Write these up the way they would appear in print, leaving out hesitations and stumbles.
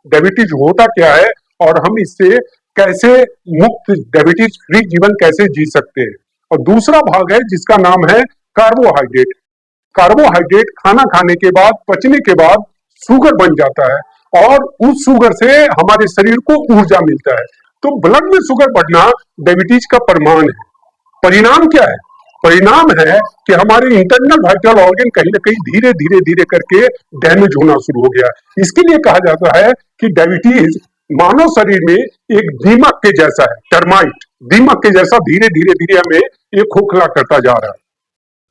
Diabetes होता क्या है और हम इससे कैसे मुक्त डायबिटीज फ्री जीवन कैसे जी सकते हैं। और दूसरा भाग है जिसका नाम है कार्बोहाइड्रेट। कार्बोहाइड्रेट खाना खाने के बाद, पचने के बाद शुगर बन जाता है और उस शुगर से हमारे शरीर को ऊर्जा मिलता है। तो ब्लड में शुगर बढ़ना डायबिटीज का प्रमाण है। परिणाम क्या है? परिणाम है कि हमारे इंटरनल वाइटल ऑर्गन कहीं ना कहीं धीरे धीरे धीरे करके डैमेज होना शुरू हो गया। इसके लिए कहा जाता है कि डायबिटीज मानव शरीर में एक दीमक के जैसा है, टर्माइट दीमक के जैसा धीरे धीरे धीरे हमें ये खोखला करता जा रहा है।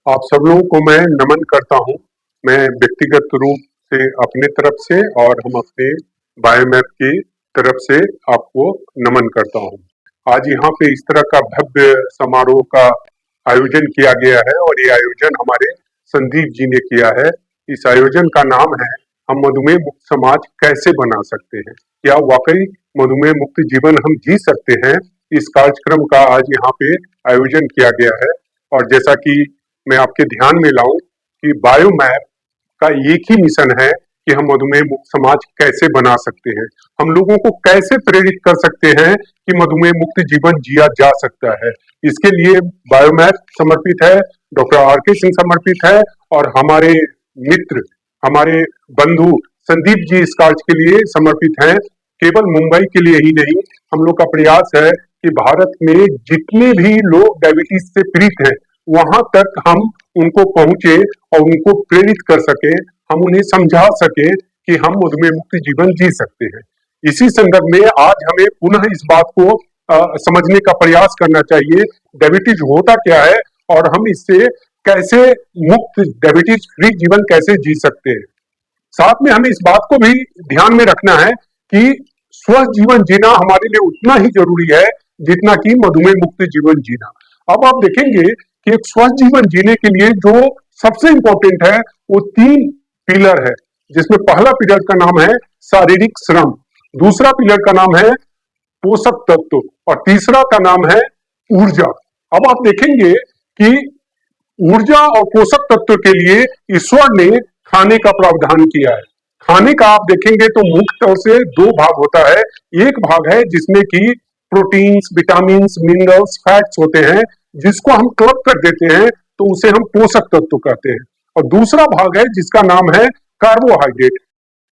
आप सब लोगों को मैं नमन करता हूं। मैं व्यक्तिगत रूप से अपने तरफ से और हम अपने बायोमैप की तरफ से आपको नमन करता हूं। आज यहाँ पे इस तरह का भव्य समारोह का आयोजन किया गया है और ये आयोजन हमारे संदीप जी ने किया है। इस आयोजन का नाम है हम मधुमेह मुक्त समाज कैसे बना सकते हैं। क्या वाकई मधुमेह मुक्त जीवन हम जी सकते हैं? इस कार्यक्रम का आज यहाँ पे आयोजन किया गया है और जैसा कि मैं आपके ध्यान में लाऊं कि बायोमैप का एक ही मिशन है कि हम मधुमेह मुक्त समाज कैसे बना सकते हैं, हम लोगों को कैसे प्रेरित कर सकते हैं कि मधुमेह मुक्त जीवन जिया जा सकता है। इसके लिए बायोमैप समर्पित है, डॉक्टर आर.के. सिंह समर्पित है और हमारे मित्र, हमारे बंधु संदीप जी इस कार्य के लिए समर्पित हैं। केवल मुंबई के लिए ही नहीं, हम लोग का प्रयास है कि भारत में जितने भी लोग डायबिटीज से पीड़ित हैं वहां तक हम उनको पहुंचे और उनको प्रेरित कर सके, हम उन्हें समझा सके कि हम मधुमेह मुक्त जीवन जी सकते हैं। इसी संदर्भ में आज हमें पुनः इस बात को समझने का प्रयास करना चाहिए, डायबिटीज होता क्या है और हम इससे कैसे मुक्त डायबिटीज फ्री जीवन कैसे जी सकते हैं। साथ में हमें इस बात को भी ध्यान में रखना है कि स्वस्थ जीवन जीना हमारे लिए उतना ही जरूरी है जितना कि मधुमेह मुक्त जीवन जीना। अब आप देखेंगे कि एक स्वस्थ जीवन जीने के लिए जो सबसे इंपॉर्टेंट है वो 3 पिलर है, जिसमें पहला पिलर का नाम है शारीरिक श्रम, दूसरा पिलर का नाम है पोषक तत्व और तीसरा का नाम है ऊर्जा। अब आप देखेंगे कि ऊर्जा और पोषक तत्व के लिए ईश्वर ने खाने का प्रावधान किया है। खाने का आप देखेंगे तो मुख्य तौर से 2 भाग होता है। एक भाग है जिसमें कि प्रोटीन्स, विटामिन्स, मिनरल्स, फैट्स होते हैं, जिसको हम क्लब कर देते हैं तो उसे हम पोषक तत्व कहते हैं। और दूसरा भाग है जिसका नाम है कार्बोहाइड्रेट।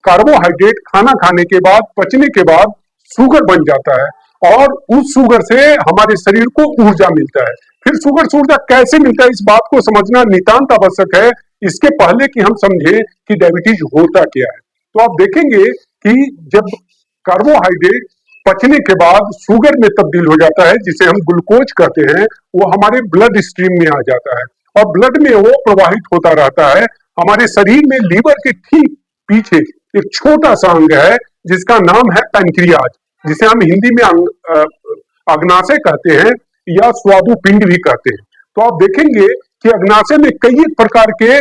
कार्बोहाइड्रेट खाना खाने के बाद, पचने के बाद शुगर बन जाता है और उस शुगर से हमारे शरीर को ऊर्जा मिलता है। फिर शुगर से ऊर्जा कैसे मिलता है, इस बात को समझना नितांत आवश्यक है, इसके पहले कि हम समझे कि डायबिटीज होता क्या है। तो आप देखेंगे कि जब कार्बोहाइड्रेट पचने के बाद शुगर में तब्दील हो जाता है, जिसे हम ग्लूकोज कहते हैं, वो हमारे ब्लड स्ट्रीम में आ जाता है और ब्लड में वो प्रवाहित होता रहता है। हमारे शरीर में लीवर के ठीक पीछे एक छोटा सा अंग है जिसका नाम है पैनक्रियाज, जिसे हम हिंदी में अग्नाशय कहते हैं या स्वादुपिंड भी कहते हैं। तो आप देखेंगे कि अग्नाशय में कई प्रकार के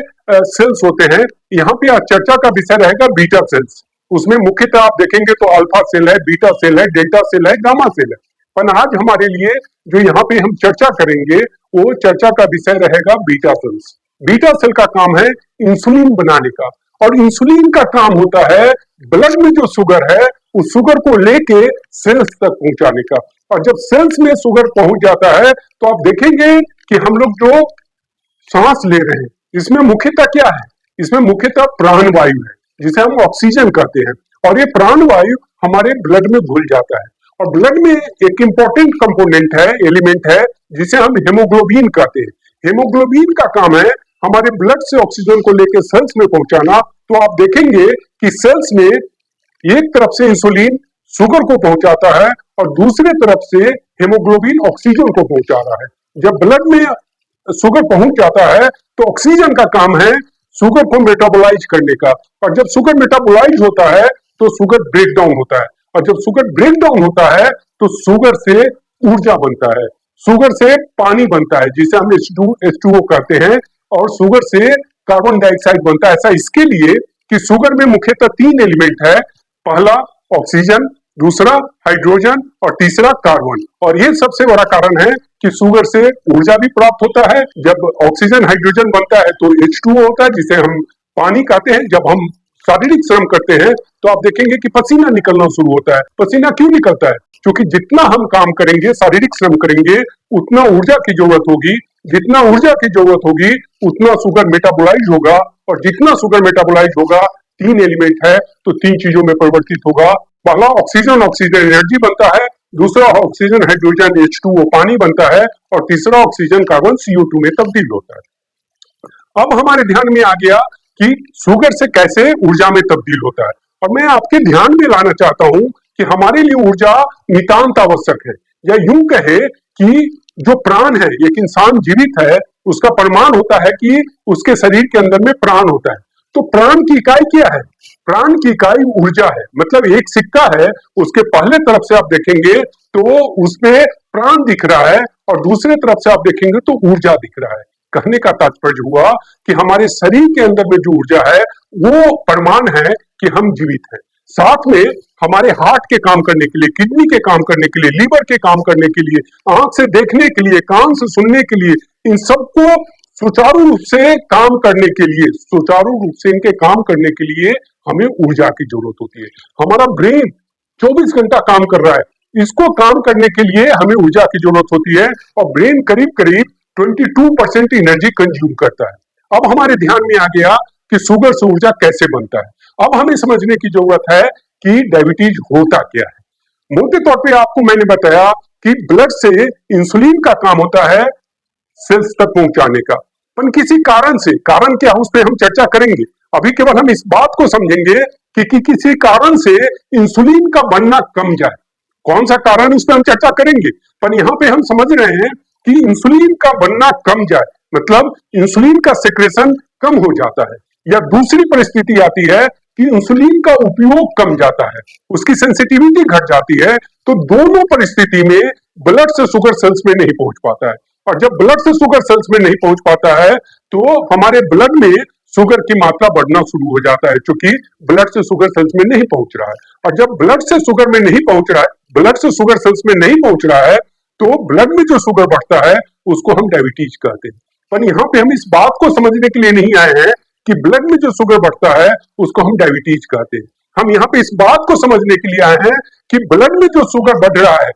सेल्स होते हैं। यहाँ पे आज चर्चा का विषय रहेगा बीटा सेल्स। उसमें मुख्यतः आप देखेंगे तो अल्फा सेल है, बीटा सेल है, डेल्टा सेल है, गामा सेल है। पर आज हमारे लिए जो यहाँ पे हम चर्चा करेंगे वो चर्चा का विषय रहेगा बीटा सेल्स। बीटा सेल का काम है इंसुलिन बनाने का और इंसुलिन का काम होता है ब्लड में जो शुगर है उस शुगर को लेके सेल्स तक पहुंचाने का। और जब सेल्स में शुगर पहुंच जाता है तो आप देखेंगे कि हम लोग जो सांस ले रहे हैं इसमें मुख्यतः क्या है, इसमें मुख्यतः प्राणवायु है जिसे हम ऑक्सीजन कहते हैं और ये प्राणवायु हमारे ब्लड में घुल जाता है। और ब्लड में एक इंपॉर्टेंट कंपोनेंट है, एलिमेंट है, जिसे हम हेमोग्लोबिन कहते हैं। हेमोग्लोबिन का काम है हमारे ब्लड से ऑक्सीजन को लेकर सेल्स में पहुंचाना। तो आप देखेंगे कि सेल्स में एक तरफ से इंसुलिन शुगर को पहुंचाता है और दूसरे तरफ से हेमोग्लोबिन ऑक्सीजन को पहुंचा रहा है। जब ब्लड में शुगर पहुंच जाता है तो ऑक्सीजन का काम है शुगर को मेटाबोलाइज करने का और जब शुगर मेटाबोलाइज होता है तो शुगर ब्रेक डाउन होता है और जब शुगर ब्रेक डाउन होता है तो शुगर से ऊर्जा बनता है, शुगर से पानी बनता है जिसे हम H2O कहते हैं और शुगर से कार्बन डाइऑक्साइड बनता है। ऐसा इसके लिए कि शुगर में मुख्यतः 3 एलिमेंट है, पहला ऑक्सीजन, दूसरा हाइड्रोजन और तीसरा कार्बन। और ये सबसे बड़ा कारण है कि शुगर से ऊर्जा भी प्राप्त होता है। जब ऑक्सीजन हाइड्रोजन बनता है तो H2O होता है जिसे हम पानी कहते हैं। जब हम शारीरिक श्रम करते हैं तो आप देखेंगे कि पसीना निकलना शुरू होता है। पसीना क्यों निकलता है? क्योंकि जितना हम काम करेंगे, शारीरिक श्रम करेंगे, उतना ऊर्जा की जरूरत होगी। जितना ऊर्जा की जरूरत होगी उतना शुगर मेटाबोलाइज होगा, और जितना शुगर मेटाबोलाइज होगा, तीन एलिमेंट है तो तीन चीजों में परिवर्तित होगा। पहला ऑक्सीजन, ऑक्सीजन एनर्जी बनता है, दूसरा ऑक्सीजन हाइड्रोजन H2O पानी बनता है, और तीसरा ऑक्सीजन कार्बन CO2 में तब्दील होता है। अब हमारे ध्यान में आ गया कि शुगर से कैसे ऊर्जा में तब्दील होता है, और मैं आपके ध्यान में लाना चाहता हूं कि हमारे लिए ऊर्जा नितांत आवश्यक है, या यूं कहे कि जो प्राण है, एक इंसान जीवित है, उसका प्रमाण होता है कि उसके शरीर के अंदर में प्राण होता है। तो प्राण की इकाई क्या है? प्राण की इकाई ऊर्जा है। मतलब एक सिक्का है, उसके पहले तरफ से आप देखेंगे तो उसमें प्राण दिख रहा है, और दूसरे तरफ से आप देखेंगे तो ऊर्जा दिख रहा है। कहने का तात्पर्य हुआ कि हमारे शरीर के अंदर में जो ऊर्जा है वो प्रमाण है कि हम जीवित हैं। साथ में हमारे हार्ट के काम करने के लिए, किडनी के काम करने के लिए, लीवर के काम करने के लिए, आंख से देखने के लिए, कान से सुनने के लिए, इन सबको सुचारू रूप से काम करने के लिए, सुचारू रूप से इनके काम करने के लिए हमें ऊर्जा की जरूरत होती है। हमारा ब्रेन 24 घंटा काम कर रहा है, इसको काम करने के लिए हमें ऊर्जा की जरूरत होती है, और ब्रेन करीब करीब 22% एनर्जी कंज्यूम करता है। अब हमारे ध्यान में आ गया कि शुगर से ऊर्जा कैसे बनता है। अब हमें समझने की जरूरत है कि डायबिटीज होता क्या है। मोटे तौर पे आपको मैंने बताया कि ब्लड से इंसुलिन का काम होता है सेल्स तक पहुंचाने का, पर किसी कारण से, कारण क्या उस पर हम चर्चा करेंगे। अभी केवल हम इस बात को समझेंगे कि किसी कारण से इंसुलिन का बनना कम जाए। कौन सा कारण उस पर हम चर्चा करेंगे, पर यहाँ पे हम समझ रहे हैं कि इंसुलिन का बनना कम जाए, मतलब इंसुलिन का सेक्रेशन कम हो जाता है, या दूसरी परिस्थिति आती है कि इंसुलिन का उपयोग कम जाता है, उसकी सेंसिटिविटी घट जाती है। तो दोनों परिस्थिति में ब्लड से शुगर सेल्स में नहीं पहुंच पाता है, और जब ब्लड से शुगर सेल्स में नहीं पहुंच पाता है तो हमारे ब्लड में शुगर की मात्रा बढ़ना शुरू हो जाता है, क्योंकि ब्लड से शुगर सेल्स में नहीं पहुंच रहा है। और जब ब्लड से शुगर में नहीं पहुंच रहा है, ब्लड से शुगर सेल्स में नहीं पहुंच रहा है, तो ब्लड में जो शुगर बढ़ता है उसको हम डायबिटीज कहते हैं। पर यहाँ पे हम इस बात को समझने के लिए नहीं आए हैं कि ब्लड में जो शुगर बढ़ता है उसको हम डायबिटीज कहते हैं। हम यहाँ पे इस बात को समझने के लिए आए हैं कि ब्लड में जो शुगर बढ़ रहा है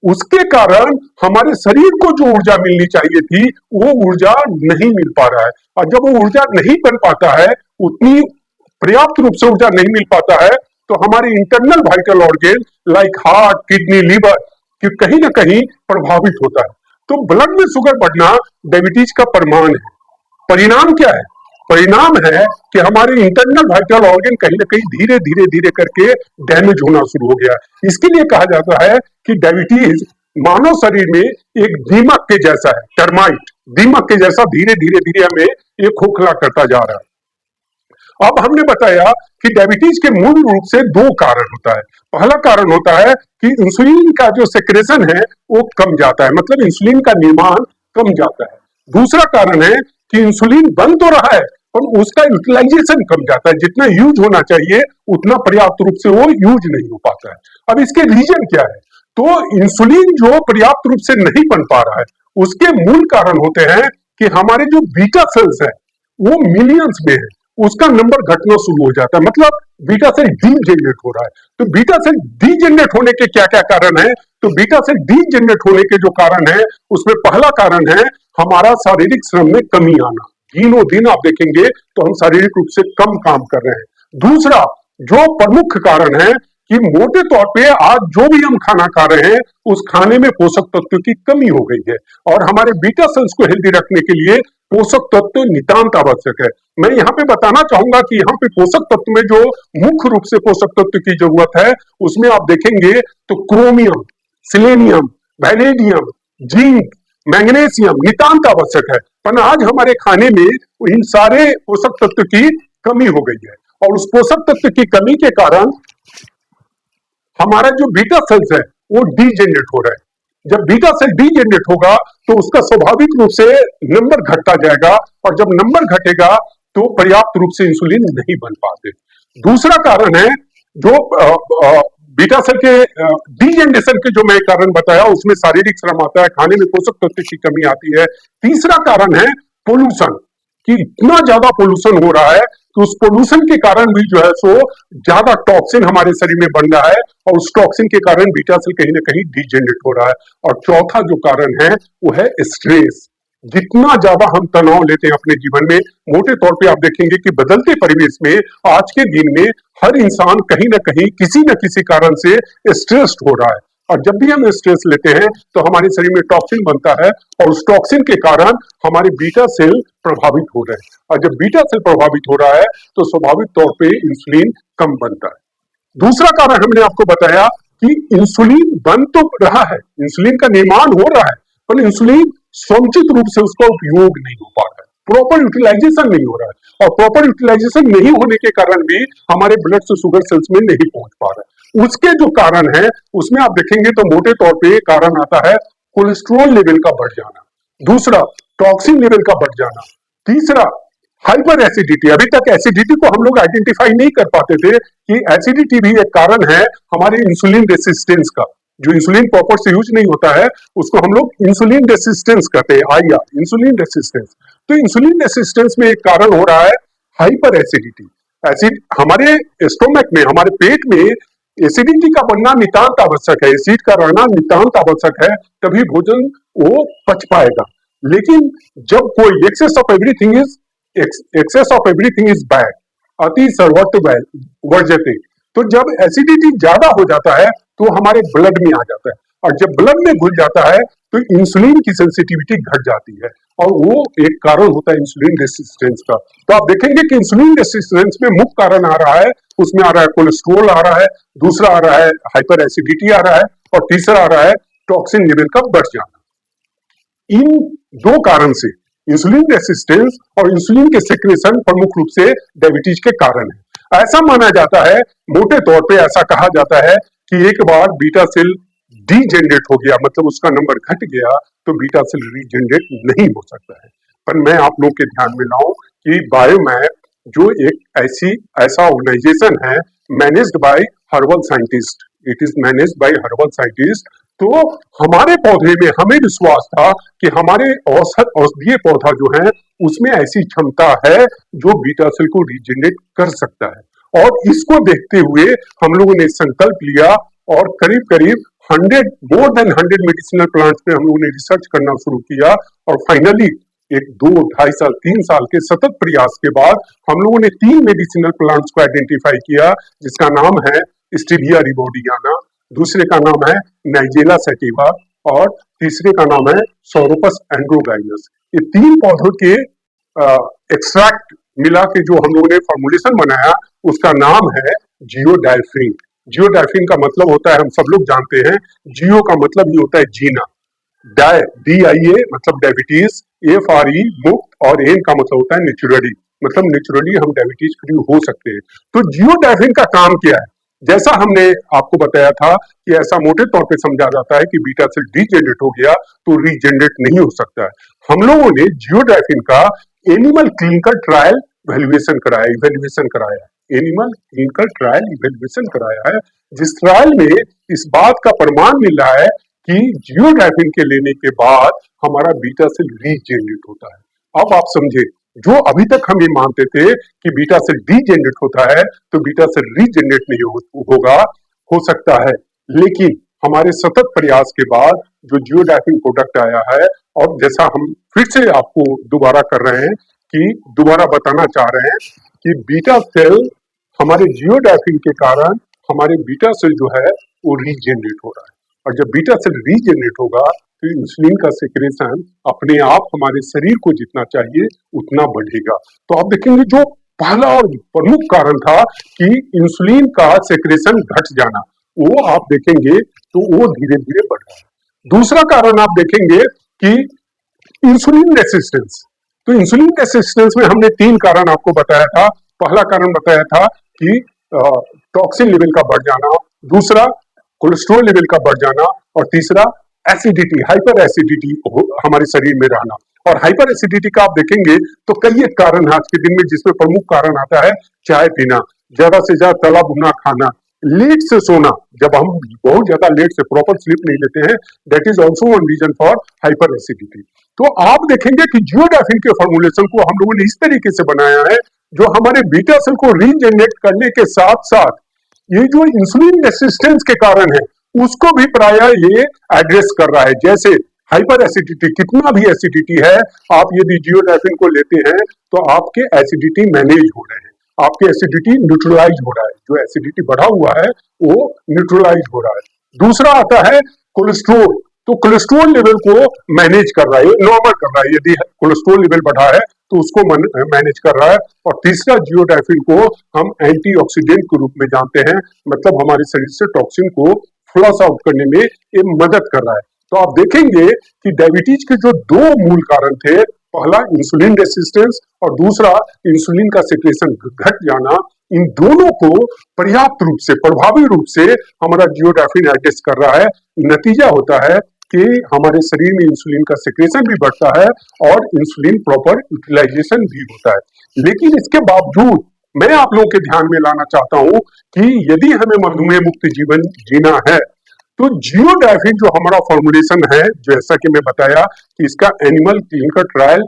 उसके कारण हमारे शरीर को जो ऊर्जा मिलनी चाहिए थी वो ऊर्जा नहीं मिल पा रहा है, और जब वो ऊर्जा नहीं बन पाता है, उतनी पर्याप्त रूप से ऊर्जा नहीं मिल पाता है, तो हमारे internal vital organ like heart, kidney, liver कि कहीं ना कहीं प्रभावित होता है। तो ब्लड में शुगर बढ़ना डायबिटीज का प्रमाण है। परिणाम क्या है? परिणाम है कि हमारे इंटरनल वाइटल ऑर्गन कहीं ना कहीं धीरे धीरे धीरे करके डैमेज होना शुरू हो गया। इसके लिए कहा जाता है कि डायबिटीज मानव शरीर में एक दीमक के जैसा है, टर्माइट दीमक के जैसा धीरे धीरे धीरे हमें ये खोखला करता जा रहा है। अब हमने बताया कि डायबिटीज के मूल रूप से दो कारण होता है। पहला कारण होता है कि इंसुलिन का जो सेक्रेशन है वो कम जाता है, मतलब इंसुलिन का निर्माण कम जाता है। दूसरा कारण है कि इंसुलिन बन तो रहा है पर उसका यूटिलाइजेशन कम जाता है, जितना यूज होना चाहिए उतना पर्याप्त रूप से वो यूज नहीं हो पाता है। अब इसके रीजन क्या है? तो इंसुलिन जो पर्याप्त रूप से नहीं बन पा रहा है उसके मूल कारण होते हैं कि हमारे जो बीटा सेल्स है वो मिलियंस में है, उसका नंबर घटना शुरू हो जाता है, मतलब बीटा सेल डी जनरेट हो रहा है। तो बीटा सेल डी जनरेट होने के क्या क्या कारण है? तो बीटा सेल डी जनरेट होने के जो कारण है उसमें पहला कारण है हमारा शारीरिक श्रम में कमी आना। दिनों दिन आप देखेंगे तो हम शारीरिक रूप से कम काम कर रहे हैं। दूसरा जो प्रमुख कारण है कि मोटे तौर पे आज जो भी हम खाना खा रहे हैं उस खाने में पोषक तत्व की कमी हो गई है, और हमारे बीटा सेल्स को हेल्दी रखने के लिए पोषक तत्व नितांत आवश्यक है। मैं यहाँ पे बताना चाहूंगा कि यहाँ पे पोषक तत्व में जो मुख्य रूप से पोषक तत्व की जरूरत है उसमें आप देखेंगे तो chromium, selenium, vanadium, zinc, magnesium नितांत आवश्यक है। पर आज हमारे खाने में इन सारे पोषक तत्व की कमी हो गई है, और उस पोषक तत्व की कमी के कारण हमारा जो बीटा सेल्स है वो डीजेनरेट हो रहा है। जब बीटा सेल डीजेनरेट होगा तो उसका स्वाभाविक रूप से नंबर घटता जाएगा, और जब नंबर घटेगा तो पर्याप्त रूप से इंसुलिन नहीं बन पाते। दूसरा कारण है जो बीटा सेल के डीजेनरेशन के जो मैं कारण बताया उसमें शारीरिक श्रम आता है, खाने में पोषक तत्व की कमी आती है। तीसरा कारण है पोल्यूशन, कि इतना ज्यादा पोल्यूशन हो रहा है तो उस पोल्यूशन के कारण भी जो है सो ज्यादा टॉक्सिन हमारे शरीर में बन रहा है और उस टॉक्सिन के कारण बीटा सेल कहीं ना कहीं डीजेनरेट हो रहा है। और चौथा जो कारण है वो है स्ट्रेस। जितना ज्यादा हम तनाव लेते हैं अपने जीवन में, मोटे तौर पे आप देखेंगे कि बदलते परिवेश में आज के दिन में हर इंसान कहीं ना कहीं किसी न किसी कारण से स्ट्रेस्ड हो रहा है। और जब भी हम स्ट्रेस लेते हैं तो हमारे शरीर में टॉक्सिन बनता है और उस टॉक्सिन के कारण हमारे बीटा सेल प्रभावित हो रहे हैं। और जब बीटा सेल प्रभावित हो रहा है तो स्वाभाविक तौर पे इंसुलिन कम बनता है। दूसरा कारण हमने आपको बताया कि इंसुलिन बन तो रहा है, इंसुलिन का निर्माण हो रहा है, पर इंसुलिन समुचित रूप से उसका उपयोग नहीं हो पा रहा है, प्रॉपर यूटिलाइजेशन नहीं हो रहा है। और प्रॉपर यूटिलाइजेशन नहीं होने के कारण भी हमारे ब्लड से शुगर सेल्स में नहीं पहुंच पा रहा है। उसके जो कारण है उसमें आप देखेंगे तो मोटे तौर पे कारण आता है कोलेस्ट्रॉल लेवल का बढ़ जाना, दूसरा टॉक्सिन लेवल का बढ़ जाना, तीसरा हाइपर एसिडिटी। अभी तक एसिडिटी को हम लोग आइडेंटिफाई नहीं कर पाते थे कि एसिडिटी भी एक कारण है हमारे इंसुलिन रेसिस्टेंस का। जो इंसुलिन प्रॉपर से यूज नहीं होता है उसको हम लोग इंसुलिन रेसिस्टेंस कहते हैं, आईआर, इंसुलिन रेसिस्टेंस। तो इंसुलिन रेसिस्टेंस में एक कारण हो रहा है हाइपर एसिडिटी। एसिड हमारे स्टोमक में, हमारे पेट में एसिडिटी का बनना नितांत आवश्यक है, एसिड का रहना नितांत आवश्यक है, तभी भोजन वो पच पाएगा। लेकिन जब कोई excess of everything is excess of everything is bad, अति सर्वत्र वर्जते। तो जब एसिडिटी ज्यादा हो जाता है तो हमारे ब्लड में आ जाता है, और जब ब्लड में घुल जाता है तो इंसुलिन की सेंसिटिविटी घट जाती है, और वो एक कारण होता है इंसुलिन रेसिस्टेंस का। तो आप देखेंगे कि इंसुलिन रेसिस्टेंस में मुख्य कारण आ रहा है, उसमें आ रहा है कोलेस्ट्रोल आ रहा है, दूसरा आ रहा है हाइपर एसिडिटी आ रहा है, और तीसरा आ रहा है टॉक्सिन लेवल का बढ़ जाना। इन दो कारण से इंसुलिन रेसिस्टेंस और इंसुलिन के सेक्रेशन प्रमुख रूप से डायबिटीज के कारण है। ऐसा माना जाता है, मोटे तौर पे ऐसा कहा जाता है कि एक बार बीटा सेल डीजेनरेट हो गया, मतलब उसका नंबर घट गया, तो बीटा सेल रीजेनरेट नहीं हो सकता है। पर मैं आप लोग के ध्यान में लाऊं कि बायोमैप जो एक ऐसा ऑर्गेनाइजेशन है managed by herbal scientist, it is managed by herbal scientist. तो हमारे पौधे में हमें विश्वास था कि हमारे औषधीय पौधा जो है उसमें ऐसी क्षमता है जो बीटा सेल को रीजेनरेट कर सकता है। और इसको देखते हुए हम लोगों ने संकल्प लिया और करीब करीब 100 मोर देन 100 मेडिसिनल प्लांट्स पे हम लोगों ने रिसर्च करना शुरू किया, और फाइनली एक 2 ढाई साल 3 साल के सतत प्रयास के बाद हम लोगों ने 3 मेडिसिनल प्लांट्स को आइडेंटिफाई किया, जिसका नाम है स्टीविया रिबोडियाना, दूसरे का नाम है नाइजेला सैटिवा, और तीसरे का नाम है सौरोपस एंड्रोगाइनस। ये 3 पौधों के एक्सट्रैक्ट मिला के जो हम लोगों ने फॉर्मुलेशन बनाया उसका नाम है जियोडाइफिन। जियोडाइफिन का मतलब होता है, हम सब लोग जानते हैं, जियो का मतलब ही होता है जीना, डाय DIA मतलब डायबिटीज, FRE मुक्त, और एन का मतलब होता है नेचुरली, मतलब नेचुरली हम डायबिटीज फ्री हो सकते हैं। तो जियोडाइफिन का काम क्या है? जैसा हमने आपको बताया था कि ऐसा मोटे तौर पे समझा जाता है कि बीटा सेल डीजेनरेट हो गया तो रीजेनरेट नहीं हो सकता है। हम लोगों ने जियोडाइफिन का एनिमल क्लिनिकल ट्रायल इवेल्युएशन कराया, एनिमल क्लिनिकल ट्रायल इवेल्युएशन कराया है, जिस ट्रायल में इस बात का प्रमाण मिल रहा है कि जियोडाइफिन के लेने के बाद हमारा बीटा सेल रीजेनरेट होता है। अब आप समझे, जो अभी तक हम ये मानते थे कि बीटा सेल डीजेनरेट होता है तो बीटा सेल रीजेनरेट नहीं होगा, हो सकता है, लेकिन हमारे सतत प्रयास के बाद जो जियोडाइफिन प्रोडक्ट आया है, और जैसा हम फिर से आपको दोबारा कर रहे हैं कि दोबारा बताना चाह रहे हैं कि बीटा सेल हमारे जियोडाइफिन के कारण हमारे बीटा सेल जो है वो रीजेनरेट हो रहा है, और जब बीटा सेल रीजेनरेट होगा तो इंसुलिन का सेक्रेशन अपने आप हमारे शरीर को जितना चाहिए उतना बढ़ेगा। तो आप देखेंगे जो पहला और प्रमुख कारण था कि इंसुलिन का सेक्रेशन घट जाना, वो आप देखेंगे तो वो धीरे धीरे बढ़ रहा है। दूसरा कारण आप देखेंगे कि इंसुलिन रेसिस्टेंस। तो इंसुलिन रेसिस्टेंस में हमने 3 कारण आपको बताया था। पहला कारण बताया था कि टॉक्सिन लेवल का बढ़ जाना, दूसरा कोलेस्ट्रॉल लेवल का बढ़ जाना, और तीसरा एसिडिटी, हाइपर एसिडिटी हमारे शरीर में रहना। और हाइपर एसिडिटी का आप देखेंगे तो कई एक कारण है आज के दिन में, जिसमें प्रमुख कारण आता है चाय पीना, ज्यादा से ज्यादा तला भुना खाना, लेट से सोना, जब हम बहुत ज्यादा लेट से प्रॉपर स्लीप नहीं लेते हैं, that is also one reason for hyperacidity. तो आप देखेंगे कि जियोडाफिन के फॉर्मुलेशन को हम लोगों ने इस तरीके से बनाया है जो हमारे बीटा सेल को रीजनरेट करने के साथ साथ ये जो इंसुलिन रेसिस्टेंस के कारण है उसको भी प्राय ये एड्रेस कर रहा है। जैसे हाइपर एसिडिटी, कितना भी एसिडिटी है, आप यदि जियोडाफिन को लेते हैं तो आपके एसिडिटी मैनेज हो रहे हैं, आपके एसिडिटी न्यूट्रलाइज हो रहा है, जो एसिडिटी बढ़ा हुआ है वो न्यूट्रलाइज हो रहा है। दूसरा आता है कोलेस्ट्रोल, तो कोलेस्ट्रोल लेवल को मैनेज कर रहा है, नॉर्मल कर रहा है, यदि कोलेस्ट्रोल लेवल बढ़ा है तो उसको मैनेज कर रहा है। और तीसरा, जियोडाफिन को हम एंटीऑक्सीडेंट के रूप में जानते हैं, मतलब हमारे शरीर से टॉक्सिन को फ्लश आउट करने में ये मदद कर रहा है। तो आप देखेंगे कि डायबिटीज के जो दो मूल कारण थे, पहला इंसुलिन रेसिस्टेंस और दूसरा इंसुलिन का सेक्रेशन घट जाना, इन दोनों को पर्याप्त रूप से, प्रभावी रूप से हमारा जियोडाफिन एड्रेस कर रहा है। नतीजा होता है कि हमारे शरीर में इंसुलिन का सेक्रेशन भी बढ़ता है और इंसुलिन प्रॉपर यूटिलाइजेशन भी होता है। लेकिन इसके बावजूद मैं आप लोगों के ध्यान में लाना चाहता हूं कि यदि हमें मधुमेह मुक्त जीवन जीना है तो जियोडाफिन जो हमारा फॉर्मुलेशन है, जैसा कि मैं बताया कि इसका एनिमल क्लिनिकल ट्रायल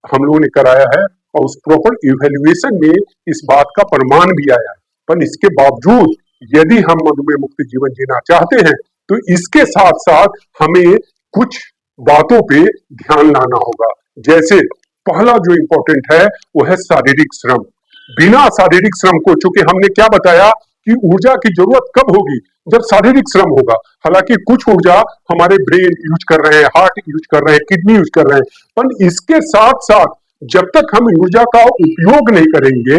हम लोगों ने कराया है और उस प्रॉपर इवेल्युएशन में इस बात का प्रमाण भी आया है। पर इसके बावजूद यदि हम मधुमेह मुक्त जीवन जीना चाहते हैं तो इसके साथ साथ हमें कुछ बातों पे ध्यान लाना होगा। जैसे पहला जो इम्पोर्टेंट है वो है शारीरिक श्रम। बिना शारीरिक श्रम को, चूंकि हमने क्या बताया कि ऊर्जा की जरूरत कब होगी, जब शारीरिक श्रम होगा। हालांकि कुछ ऊर्जा हमारे ब्रेन यूज कर रहे हैं, हार्ट यूज कर रहे हैं, किडनी यूज कर रहे हैं, पर इसके साथ साथ जब तक हम ऊर्जा का उपयोग नहीं करेंगे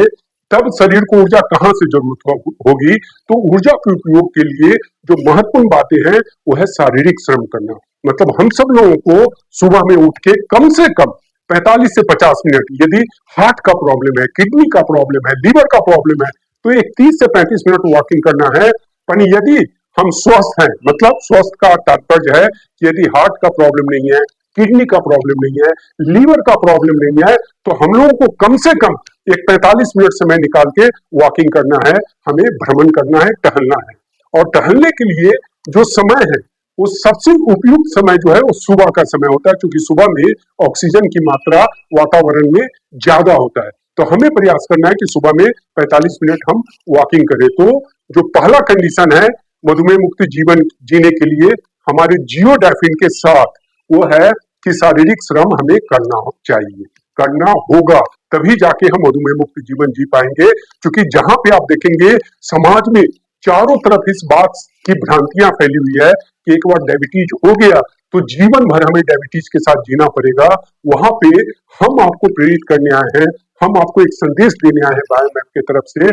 तब शरीर को ऊर्जा कहां से जरूरत होगी। तो ऊर्जा के उपयोग के लिए जो महत्वपूर्ण बातें हैं वो है शारीरिक श्रम करना। मतलब हम सब लोगों को सुबह में उठ के कम से कम 45 से 50 मिनट, यदि हार्ट का प्रॉब्लम है, किडनी का प्रॉब्लम है, लीवर का प्रॉब्लम है, तो एक 30 से 35 मिनट वॉकिंग करना है। पर यदि हम स्वस्थ हैं, मतलब स्वस्थ का तात्पर्य है कि यदि हार्ट का प्रॉब्लम नहीं है, किडनी का प्रॉब्लम नहीं है, लीवर का प्रॉब्लम नहीं है, तो हम लोगों को कम से कम एक 45 मिनट समय निकाल के वॉकिंग करना है, हमें भ्रमण करना है, टहलना है। और टहलने के लिए जो समय है वो सबसे उपयुक्त समय जो है वो सुबह का समय होता है, क्योंकि सुबह में ऑक्सीजन की मात्रा वातावरण में ज्यादा होता है। तो हमें प्रयास करना है कि सुबह में 45 मिनट हम वॉकिंग करें। तो जो पहला कंडीशन है मधुमेह मुक्त जीवन जीने के लिए हमारे जियोडाफिन के साथ, वो है कि शारीरिक श्रम हमें करना चाहिए, करना होगा, तभी जाके हम मधुमेह मुक्त जीवन जी पाएंगे। क्योंकि जहां पे आप देखेंगे समाज में चारों तरफ इस बात की भ्रांतियां फैली हुई है कि एक बार डायबिटीज हो गया तो जीवन भर हमें डायबिटीज के साथ जीना पड़ेगा। वहां पे हम आपको प्रेरित करने आए हैं, हम आपको एक संदेश देने आए हैं बायोमैप की तरफ से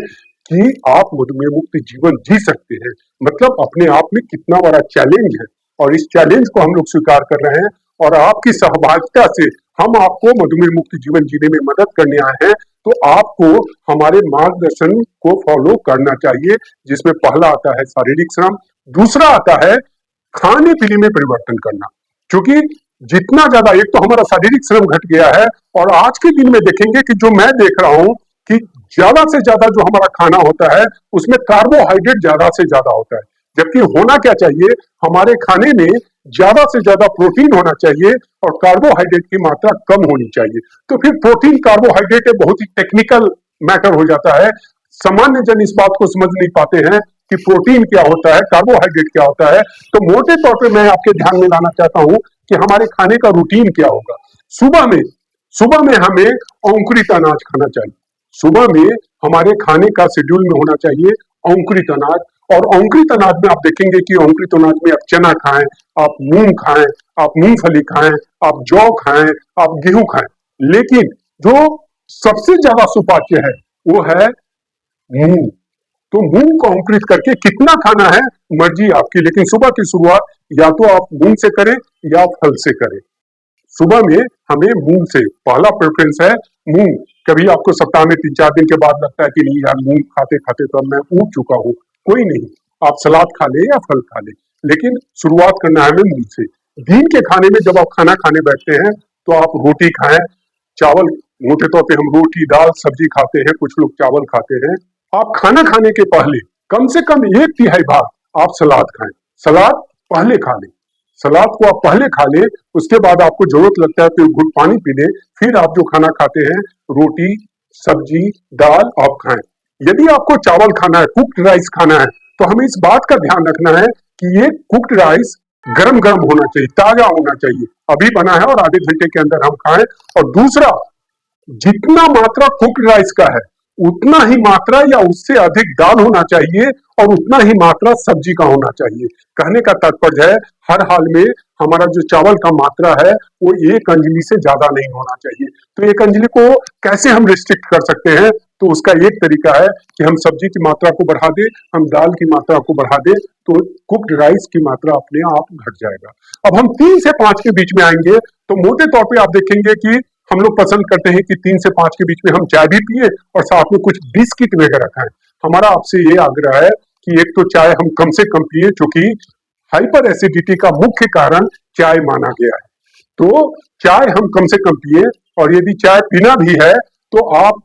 कि आप मधुमेह मुक्त जीवन जी सकते हैं। मतलब अपने आप में कितना बड़ा चैलेंज है और इस चैलेंज को हम लोग स्वीकार कर रहे हैं और आपकी सहभागिता से हम आपको मधुमेह मुक्त जीवन जीने में मदद करने आए हैं। तो आपको हमारे मार्गदर्शन को फॉलो करना चाहिए, जिसमें पहला आता है शारीरिक श्रम, दूसरा आता है खाने पीने में परिवर्तन करना। क्योंकि जितना ज्यादा, एक तो हमारा शारीरिक श्रम घट गया है और आज के दिन में देखेंगे कि जो मैं देख रहा हूं कि ज्यादा से ज्यादा जो हमारा खाना होता है उसमें कार्बोहाइड्रेट ज्यादा से ज्यादा होता है, जबकि होना क्या चाहिए, हमारे खाने में ज्यादा से ज्यादा प्रोटीन होना चाहिए और कार्बोहाइड्रेट की मात्रा कम होनी चाहिए। तो फिर प्रोटीन कार्बोहाइड्रेट बहुत ही टेक्निकल मैटर हो जाता है। सामान्य जन इस बात को समझ नहीं पाते हैं कि प्रोटीन क्या होता है, कार्बोहाइड्रेट क्या होता है। तो मोटे तौर पे मैं आपके ध्यान में लाना चाहता हूं कि हमारे खाने का रूटीन क्या होगा। सुबह में हमें अंकुरित अनाज खाना चाहिए। सुबह में हमारे खाने का शेड्यूल में होना चाहिए अंकुरित अनाज। और अंकुरित अनाज में आप देखेंगे कि अंकुरित अनाज में आप चना खाएं, आप मूंग खाएं, आप मूंगफली खाएं, आप जौ खाएं, आप गेहूं खाएं। लेकिन जो सबसे ज्यादा सुपाच्य है वो है मूंग। तो मूंग को अंकुरित करके कितना खाना है मर्जी आपकी, लेकिन सुबह की शुरुआत या तो आप मूंग से करें या फल से करें। सुबह में हमें मूंग से, पहला प्रेफरेंस है मूंग। कभी आपको सप्ताह में 3-4 दिन के बाद लगता है कि नहीं यार मूंग खाते खाते तो अब मैं ऊब चुका हूँ, कोई नहीं, आप सलाद खा ले या फल खा ले, लेकिन शुरुआत करना है हमें मूंग से। दिन के खाने में जब आप खाना खाने बैठते हैं तो आप रोटी खाएं, चावल, मोटे तौर पे हम रोटी दाल सब्जी खाते हैं, कुछ लोग चावल खाते हैं। आप खाना खाने के पहले कम से कम एक तिहाई भाग आप सलाद खाएं। सलाद पहले खा लें, सलाद को आप पहले खा लें, उसके बाद आपको जरूरत लगता है तो एक घुट पानी पी लें, फिर आप जो खाना खाते हैं रोटी सब्जी दाल आप खाएं। यदि आपको चावल खाना है, कुक्ड राइस खाना है, तो हमें इस बात का ध्यान रखना है कि ये कुक्ड राइस गरम गरम होना चाहिए, ताजा होना चाहिए, अभी बना है और आधे घंटे के अंदर हम खाएं। और दूसरा, जितना मात्रा कुक्ड राइस का है उतना ही मात्रा या उससे अधिक दाल होना चाहिए और उतना ही मात्रा सब्जी का होना चाहिए। कहने का तात्पर्य है हर हाल में हमारा जो चावल का मात्रा है वो 1 अंजलि से ज्यादा नहीं होना चाहिए। तो 1 अंजलि को कैसे हम रिस्ट्रिक्ट कर सकते हैं? तो उसका एक तरीका है कि हम सब्जी की मात्रा को बढ़ा दें, हम दाल की मात्रा को बढ़ा दें, तो कुक्ड राइस की मात्रा अपने आप घट जाएगा। अब हम 3 से 5 के बीच में आएंगे तो मोटे तौर पे आप देखेंगे कि हम लोग पसंद करते हैं कि 3 से 5 के बीच में हम चाय भी पिए और साथ में कुछ बिस्किट वगैरह खाएं। हमारा आपसे ये आग्रह है कि एक तो चाय हम कम से कम पिए, क्योंकि हाइपर एसिडिटी का मुख्य कारण चाय माना गया है। तो चाय हम कम से कम पिए, और यदि चाय पीना भी है तो आप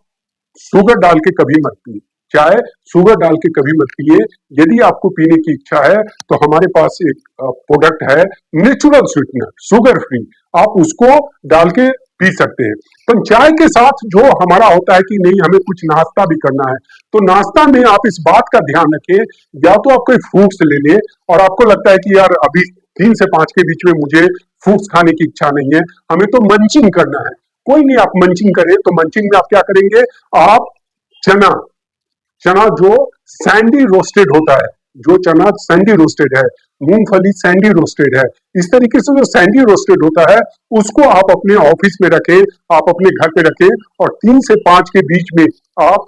शुगर डाल के कभी मत पिए, चाय शुगर डाल के कभी मत पिए। यदि आपको पीने की इच्छा है तो हमारे पास एक प्रोडक्ट है नेचुरल स्वीटनर, शुगर फ्री, आप उसको डाल के पी सकते हैं। तो चाय के साथ जो हमारा होता है कि नहीं हमें कुछ नाश्ता भी करना है, तो नाश्ता में आप इस बात का ध्यान रखें, या तो आप कोई फ्रूट्स ले लें, और आपको लगता है कि यार अभी 3 से 5 के बीच में मुझे फ्रूट्स खाने की इच्छा नहीं है, हमें तो मंचिंग करना है, कोई नहीं, आप मंचिंग करें। तो मंचिंग में आप क्या करेंगे, आप चना चना जो सैंडी रोस्टेड होता है, जो चना सैंडी रोस्टेड है, मूंगफली सैंडी रोस्टेड है, इस तरीके से जो सैंडी रोस्टेड होता है उसको आप अपने ऑफिस में रखें, आप अपने घर पे रखें, और 3 से 5 के बीच में आप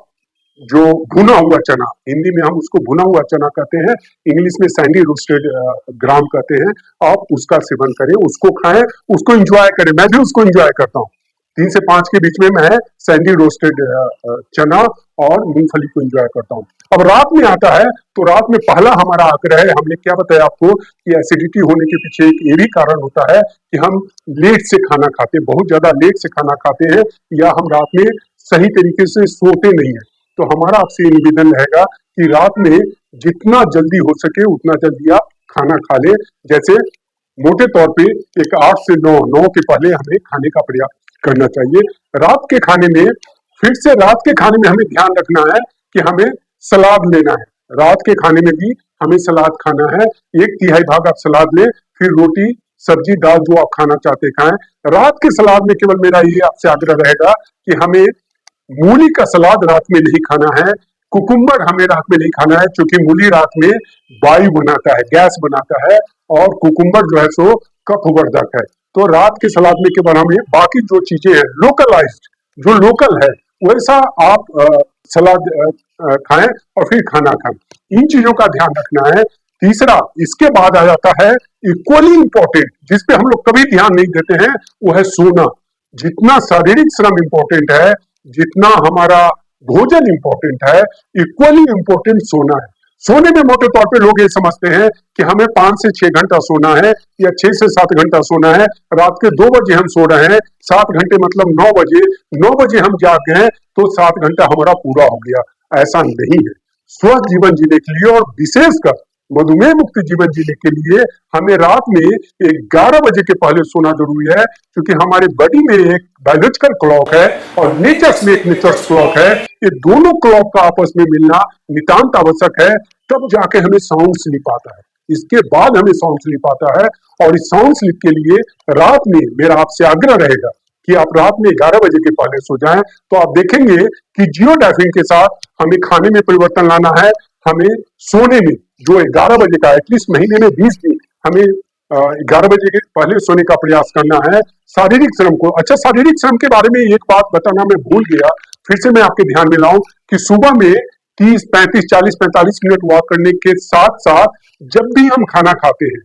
जो भुना हुआ चना, हिंदी में हम उसको भुना हुआ चना कहते हैं, इंग्लिश में सैंडी रोस्टेड ग्राम कहते हैं, आप उसका सेवन करें, उसको खाएं, उसको एंजॉय करें। मैं भी उसको एंजॉय करता हूँ। 3 से 5 के बीच में मैं सैंडी रोस्टेड चना और मूंगफली को एंजॉय करता हूँ। अब रात में आता है तो रात में पहला हमारा आग्रह है, हमने क्या बताया आपको कि एसिडिटी होने के पीछे एक ये भी कारण होता है कि हम लेट से खाना खाते हैं, बहुत ज्यादा लेट से खाना खाते हैं, या हम रात में सही तरीके से सोते नहीं है। तो हमारा आपसे निवेदन रहेगा कि रात में जितना जल्दी हो सके उतना जल्दी आप खाना खा ले। जैसे मोटे तौर पे एक 8 से 9 के पहले हमें खाने का प्रयास करना चाहिए। रात के खाने में, फिर से रात के खाने में हमें ध्यान रखना है कि हमें सलाद लेना है, रात के खाने में भी हमें सलाद खाना है। 1/3 भाग आप सलाद लें, फिर रोटी सब्जी दाल जो आप खाना चाहते खाएं। रात के सलाद में केवल मेरा ये आपसे आग्रह रहेगा कि हमें मूली का सलाद रात में नहीं खाना है, कुकुम्बर हमें रात में नहीं खाना है, क्योंकि मूली रात में वायु बनाता है, गैस बनाता है, और कुकुम्बर जो है सो कफवर्धक है। तो रात के सलाद में केवल हमें बाकी जो चीजें हैं लोकलाइज्ड, जो लोकल है वैसा आप सलाद खाएं और फिर खाना खाएं। इन चीजों का ध्यान रखना है। तीसरा, इसके बाद आ जाता है इक्वली इंपॉर्टेंट, जिसपे हम लोग कभी ध्यान नहीं देते हैं, वो है सोना। जितना शारीरिक श्रम इंपॉर्टेंट है, जितना हमारा भोजन इंपॉर्टेंट है, इक्वली इंपॉर्टेंट सोना है। सोने में मोटे तौर पे लोग ये समझते हैं कि हमें 5 से 6 घंटा सोना है या 6 से 7 घंटा सोना है। रात के 2 बजे हम सो रहे हैं, 7 घंटे मतलब 9 बजे, 9 बजे हम जाग गए तो 7 घंटा हमारा पूरा हो गया। ऐसा नहीं है। स्वस्थ जीवन जीने के लिए और विशेषकर मधुमेह मुक्त जीवन जीने के लिए हमें रात में 11 बजे के पहले सोना जरूरी है, क्योंकि हमारे बॉडी में एक बायोलॉजिकल क्लॉक है और नेचर्स में एक नेचर्स क्लॉक है। ये दोनों क्लॉक का आपस में मिलना नितांत आवश्यक है, तब जाके हमें साउंड स्लीप आता है। इसके बाद हमें साउंड स्लीप आता है, और इस साउंड स्लीप के लिए रात में मेरा आपसे आग्रह रहेगा कि आप रात में 11 बजे के पहले सो जाएं। तो आप देखेंगे कि जियोडाइफिन के साथ हमें खाने में परिवर्तन लाना है, हमें सोने में जो 11 बजे का, एटलीस्ट महीने में 20 दिन हमें 11 बजे के पहले सोने का प्रयास करना है। शारीरिक श्रम को, अच्छा शारीरिक श्रम के बारे में एक बात बताना मैं भूल गया, फिर से मैं आपके ध्यान में लाऊं कि सुबह में 30, 35, 40, 45 मिनट वॉक करने के साथ साथ जब भी हम खाना खाते हैं,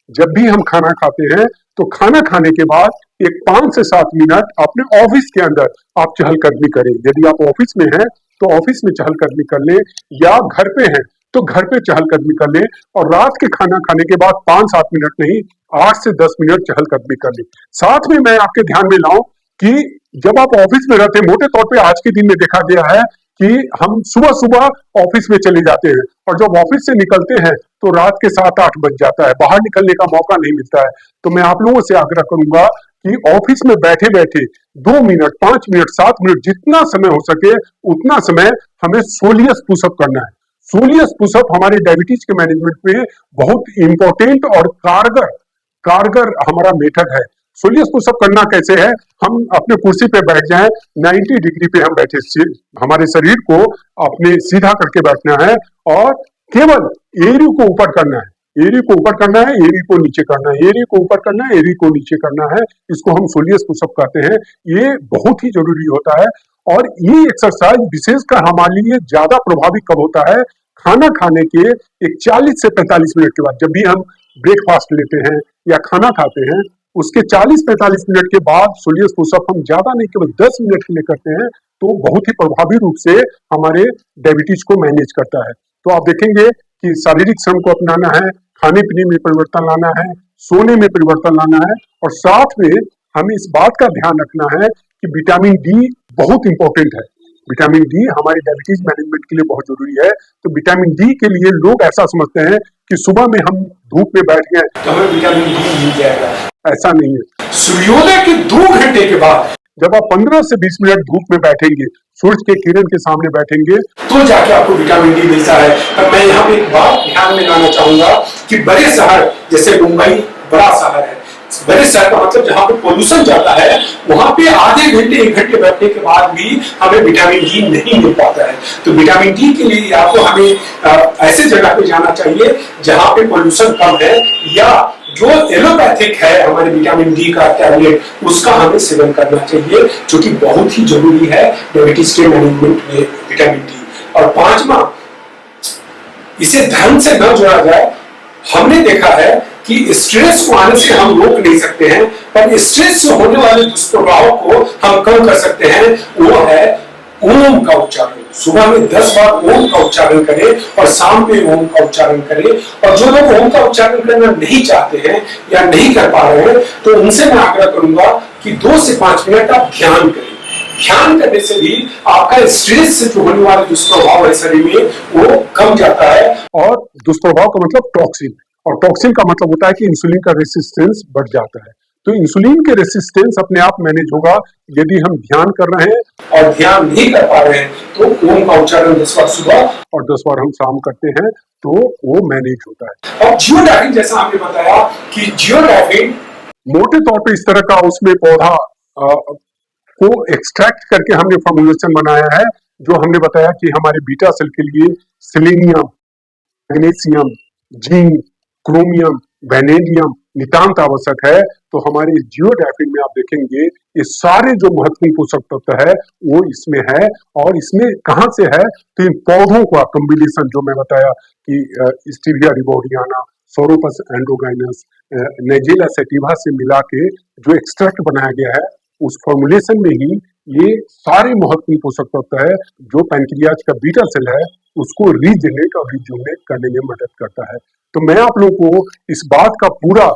जब भी हम खाना खाते हैं तो खाना खाने के बाद एक 5 से 7 मिनट अपने ऑफिस के अंदर आप चहलकदमी करें। यदि आप ऑफिस में हैं तो ऑफिस में चहलकदमी कर लें, या घर पे हैं तो घर पे चहलकदमी कर लें। और रात के खाना खाने के बाद 5-7 मिनट नहीं, 8 से 10 मिनट चहलकदमी कर लें। साथ में मैं आपके ध्यान में लाऊं कि जब आप ऑफिस में रहते हैं, मोटे तौर पे आज के दिन में देखा गया है कि हम सुबह सुबह ऑफिस में चले जाते हैं और जब ऑफिस से निकलते हैं तो रात के 7-8 बज जाता है, बाहर निकलने का मौका नहीं मिलता है। तो मैं आप लोगों से आग्रह करूंगा कि ऑफिस में बैठे बैठे 2 मिनट, 5 मिनट, 7 मिनट, जितना समय हो सके उतना समय हमें सोलियस पुशअप करना है। सोलियस पुशअप हमारे डायबिटीज के मैनेजमेंट में बहुत इंपॉर्टेंट और कारगर कारगर हमारा मेथड है। सोलियस पुशअप करना कैसे है? हम अपने कुर्सी पे बैठ जाएं, 90 डिग्री पे हम बैठे, हमारे शरीर को अपने सीधा करके बैठना है और केवल एड़ी को ऊपर करना है, एड़ी को ऊपर करना है, एड़ी को नीचे करना है, एड़ी को ऊपर करना है, एड़ी को नीचे करना है। इसको हम सोलियस पुशअप कहते हैं। ये बहुत ही जरूरी होता है और ये एक्सरसाइज विशेषकर हमारे लिए ज्यादा प्रभावी कब होता है? खाना खाने के एक 40 से 45 मिनट के बाद, जब भी हम ब्रेकफास्ट लेते हैं या खाना खाते हैं, उसके 40-45 मिनट के बाद सोलियस पुशअप हम ज्यादा नहीं, केवल 10 मिनट के लिए करते हैं, तो बहुत ही प्रभावी रूप से हमारे डायबिटीज को मैनेज करता है। तो आप देखेंगे कि शारीरिक श्रम को अपनाना है, खाने पीने में परिवर्तन लाना है, सोने में परिवर्तन लाना है और साथ में हमें इस बात का ध्यान रखना है कि विटामिन डी बहुत इंपॉर्टेंट है। विटामिन डी हमारे डायबिटीज मैनेजमेंट के लिए बहुत जरूरी है। तो विटामिन डी के लिए लोग ऐसा समझते हैं कि सुबह में हम धूप में बैठ गए तो हमें विटामिन डी मिल जाएगा। ऐसा नहीं है। सूर्योदय के 2 घंटे के बाद जब आप 15 से 20 मिनट धूप में बैठेंगे, सूरज के किरण के सामने बैठेंगे, तो जाके आपको विटामिन डी मिलता है। पर मैं यहाँ पे एक बात ध्यान में लाना चाहूंगा कि बड़े शहर जैसे मुंबई बड़ा शहर है, बड़े शहर का मतलब जहाँ पे पोल्यूशन ज्यादा है, वहां पे आधे घंटे 1 घंटे बैठने के बाद भी हमें विटामिन डी नहीं मिल पाता है। तो विटामिन डी के लिए या तो हमें ऐसे जगह पे जाना चाहिए जहाँ पे पोल्यूशन कम है, या जो एलोपैथिक है हमारे विटामिन डी का टैबलेट, उसका हमें सेवन करना चाहिए, जो कि बहुत ही जरूरी है डायबिटीज के मैनेजमेंट में विटामिन डी। और 5वां, इसे धर्म से न जोड़ा जाए। हमने देखा है कि स्ट्रेस को आने से हम रोक नहीं सकते हैं, पर स्ट्रेस से होने वाले दुष्प्रभाव को हम कम कर सकते हैं। वो है ओम का उच्चारण। सुबह में 10 बार ओम का उच्चारण करें और शाम में ओम का उच्चारण करें। और जो लोग ओम का उच्चारण करना नहीं चाहते हैं या नहीं कर पा रहे हैं, तो उनसे मैं आग्रह करूंगा कि 2 से 5 मिनट आप ध्यान करें। ध्यान करने से भी आपका स्ट्रेस से जो होने वाले दुष्प्रभाव है शरीर में, वो कम जाता है। और दुष्प्रभाव का मतलब टॉक्सिन, और टॉक्सिन का मतलब होता है कि इंसुलिन का रेसिस्टेंस बढ़ जाता है। तो इंसुलिन के रेसिस्टेंस अपने आप मैनेज होगा यदि हम ध्यान कर रहे हैं, और ध्यान नहीं कर पा रहे हैं तो ओम का उच्चारण 10 बार सुबह और 10 बार हम शाम करते हैं, तो वो मैनेज होता है। और जियोडाइफिन, जैसा आपने बताया कि जियोडाइफिन मोटे तौर पे इस तरह का उसमें पौधा को एक्सट्रैक्ट करके हमने फॉर्मुलेशन बनाया है, जो हमने बताया कि हमारे बीटा सेल के लिए selenium, magnesium, zinc, chromium, vanadium नितांत आवश्यक है। तो हमारे जियोडाइफिन में आप देखेंगे ये सारे जो महत्वपूर्ण पोषक तत्व है वो इसमें है। और इसमें कहां से है? तो इन पौधों का कॉम्बिनेशन जो मैं बताया कि स्टीविया रिबोडियाना, सोरोपस एंड्रोगाइनस, नेजेला सेटिवा से मिला के जो एक्सट्रैक्ट बनाया गया है, उस फॉर्मुलेशन में ही ये सारे महत्वपूर्ण पोषक तत्व है जो पैंक्रियाज का बीटा सेल है उसको रीजेनरेट और रिज्यूनेट करने में मदद करता है। तो मैं आप लोगों को इस बात का पूरा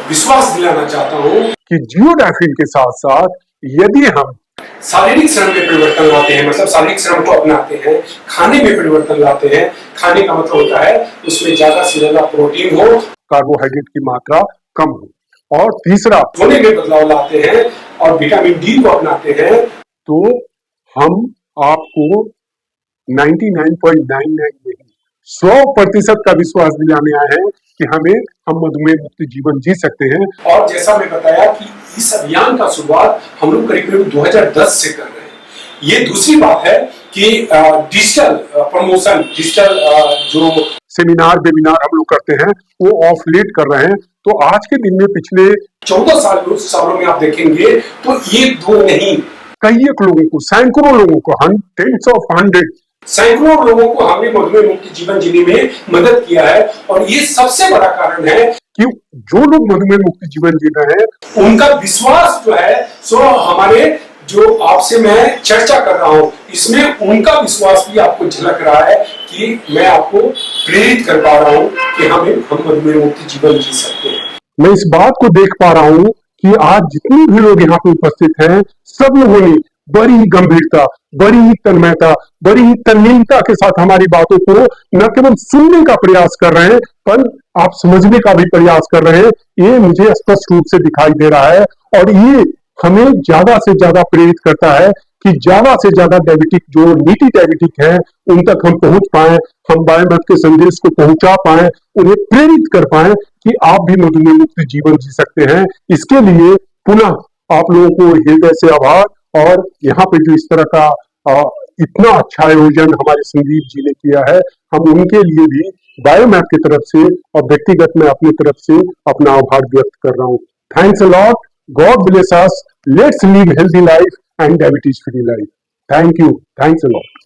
विश्वास दिलाना चाहता हूँ कि जियोडाइफिन के साथ साथ यदि हम शारीरिक श्रम में परिवर्तन लाते हैं, मतलब शारीरिक श्रम को अपनाते हैं, खाने में परिवर्तन लाते हैं। खाने का मतलब होता है उसमें ज्यादा से ज्यादा प्रोटीन हो, कार्बोहाइड्रेट की मात्रा कम हो, और तीसरा सोने में बदलाव लाते हैं और विटामिन डी को अपनाते हैं, तो हम आपको 99.99 नहीं 100% का विश्वास दिलाने आए हैं कि हम मधुमेह मुक्त जीवन जी सकते हैं। और जैसा मैं बताया कि इस अभियान का शुरुआत हम लोग करीब 2010 से कर रहे हैं। ये दूसरी बात है कि डिजिटल प्रमोशन, डिजिटल जो सेमिनार वेबिनार हम लोग करते हैं वो ऑफ लेट कर रहे हैं। तो आज के दिन में पिछले 14 सालों में आप देखेंगे तो ये 2 नहीं, कई लोगों को, सैकड़ों लोगों को, टेंस ऑफ हंड्रेड, सैकड़ों लोगों को हमने मधुमेह मुक्त जीवन जीने में मदद किया है। और ये सबसे बड़ा कारण है कि जो लोग मधुमेह मुक्त जीवन जी रहे हैं उनका विश्वास जो है, सो हमारे जो आपसे मैं चर्चा कर रहा हूं इसमें उनका विश्वास भी आपको झलक रहा है कि मैं आपको प्रेरित कर पा रहा हूं कि हम मधुमेह मुक्त जीवन जी सकते हैं। मैं इस बात को देख पा रहा हूं कि आज जितने भी लोग यहाँ पे उपस्थित हैं, सब लोगों ने बड़ी ही गंभीरता, बड़ी ही तन्मयता, बड़ी ही तल्लीनता के साथ हमारी बातों को न केवल सुनने का प्रयास कर रहे हैं, पर आप समझने का भी प्रयास कर रहे हैं। ये मुझे स्पष्ट रूप से दिखाई दे रहा है और ये हमें ज्यादा से ज्यादा प्रेरित करता है कि ज्यादा से ज्यादा डायबिटिक जो नीटी डायबिटिक है उन तक हम पहुंच पाए, हम बायोमेथ के संदेश को पहुंचा पाए, उन्हें प्रेरित कर पाए कि आप भी मधुमेह मुक्त जीवन जी सकते हैं। इसके लिए पुनः आप लोगों को हृदय से आभार। और यहाँ पे जो इस तरह का इतना अच्छा आयोजन हमारे संदीप जी ने किया है, हम उनके लिए भी बायोमैप की तरफ से और व्यक्तिगत मैं अपनी तरफ से अपना आभार व्यक्त कर रहा हूँ। Thanks a lot. God bless us. Let's live healthy life and diabetes free life. Thank you. Thanks a lot.